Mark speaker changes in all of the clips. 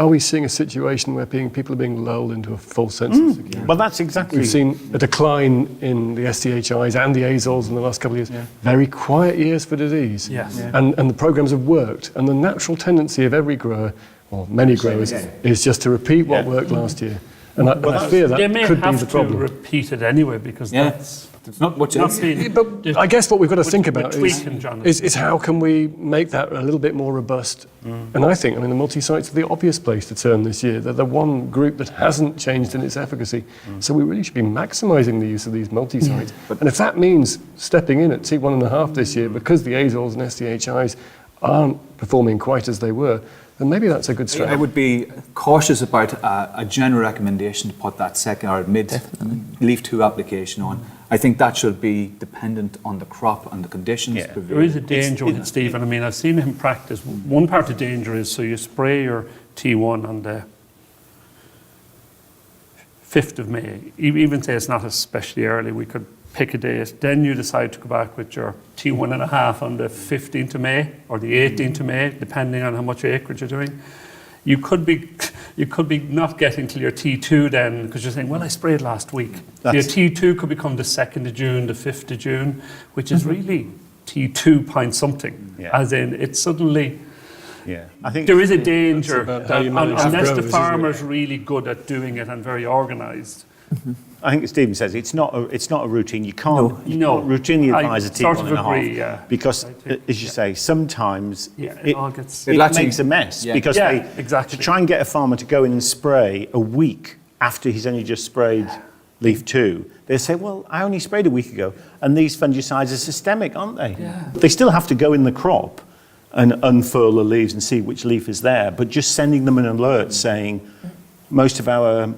Speaker 1: are we seeing a situation where people are being lulled into a false sense of security?
Speaker 2: Well, that's exactly.
Speaker 1: We've seen a decline in the SDHIs and the azoles in the last couple of years. Very quiet years for disease.
Speaker 3: Yes.
Speaker 1: And the programs have worked. And the natural tendency of every grower, or many growers, is just to repeat what worked last year. And I fear that could be the problem.
Speaker 3: They may have to repeat it anyway, because that's...
Speaker 4: There's not much else.
Speaker 1: But I guess what we've got to think about
Speaker 3: tweaking,
Speaker 1: is how can we make that a little bit more robust? And I think, the multi-sites are the obvious place to turn this year. They're the one group that hasn't changed in its efficacy. So we really should be maximising the use of these multi-sites. And if that means stepping in at T1.5 this year because the azoles and SDHIs aren't performing quite as they were, then maybe that's a good strategy.
Speaker 4: I would be cautious about a general recommendation to put that second or mid leaf 2 application on. I think that should be dependent on the crop and the conditions.
Speaker 3: There is a danger with it, Stephen. I've seen him practice. One part of the danger is, so you spray your T1 on the 5th of May. Even say it's not especially early, we could pick a date. Then you decide to go back with your T1.5 on the 15th of May or the 18th of May, depending on how much acreage you're doing. You could be not getting till your T2 then, because you're saying, well, I sprayed last week. Your T2 could become the 2nd of June, the 5th of June, which is really T2 point something. As in, it's suddenly...
Speaker 2: I think
Speaker 3: there is a danger, unless the farmer's really good at doing it and very organised.
Speaker 2: I think as Stephen says, it's not a routine. You can't routinely advise a T1.5 because, as you say, sometimes it makes a mess because to try and get a farmer to go in and spray a week after he's only just sprayed leaf 2, they say, well, I only sprayed a week ago, and these fungicides are systemic, aren't they? They still have to go in the crop and unfurl the leaves and see which leaf is there, but just sending them an alert saying most of our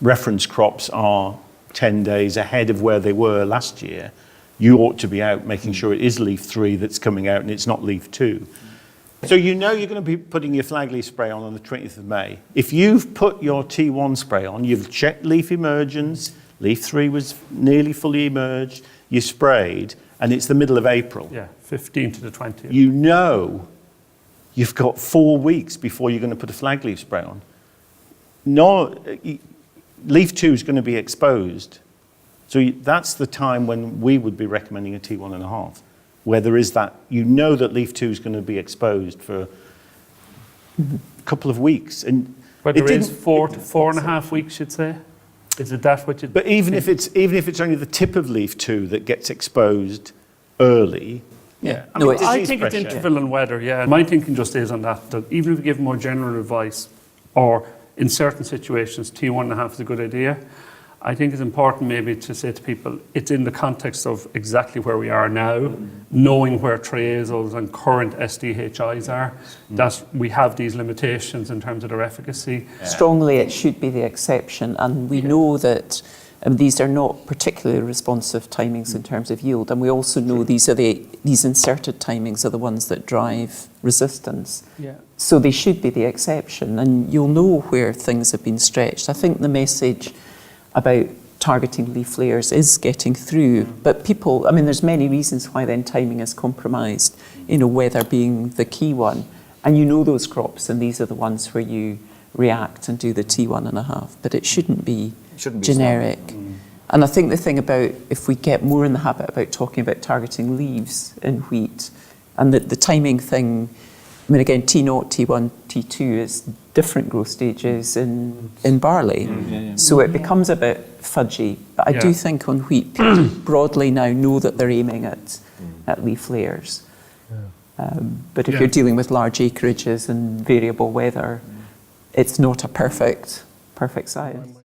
Speaker 2: reference crops are 10 days ahead of where they were last year, you ought to be out making sure it is leaf 3 that's coming out and it's not leaf 2. So you know you're going to be putting your flag leaf spray on the 20th of May. If you've put your T1 spray on, you've checked leaf emergence, leaf 3 was nearly fully emerged, you sprayed, and it's the middle of April.
Speaker 3: 15th to the 20th.
Speaker 2: You know you've got 4 weeks before you're going to put a flag leaf spray on. Leaf 2 is going to be exposed. So that's the time when we would be recommending a T1.5, where there is that, you know that leaf 2 is going to be exposed for a couple of weeks.
Speaker 3: But there is 4 to 4.5 weeks, you'd say? Is it that what you...
Speaker 2: But even if it's only the tip of leaf 2 that gets exposed early...
Speaker 3: I think it's interval and weather, My thinking just is on that even if we give more general advice, or in certain situations, T1.5 is a good idea. I think it's important maybe to say to people, it's in the context of exactly where we are now, knowing where triazoles and current SDHIs are, that we have these limitations in terms of their efficacy.
Speaker 5: Strongly, it should be the exception, and we know that these are not particularly responsive timings in terms of yield, and we also know these inserted timings are the ones that drive resistance. So they should be the exception, and you'll know where things have been stretched. I think the message about targeting leaf layers is getting through, but people, there's many reasons why then timing is compromised, weather being the key one, and those crops, and these are the ones where you react and do the T1.5, but it shouldn't be generic. And I think the thing about, if we get more in the habit about talking about targeting leaves in wheat, and the timing thing, again, T0, T1, T2 is different growth stages in barley. So it becomes a bit fudgy. But I do think on wheat, people broadly now know that they're aiming at leaf layers. But if you're dealing with large acreages and variable weather, it's not a perfect science.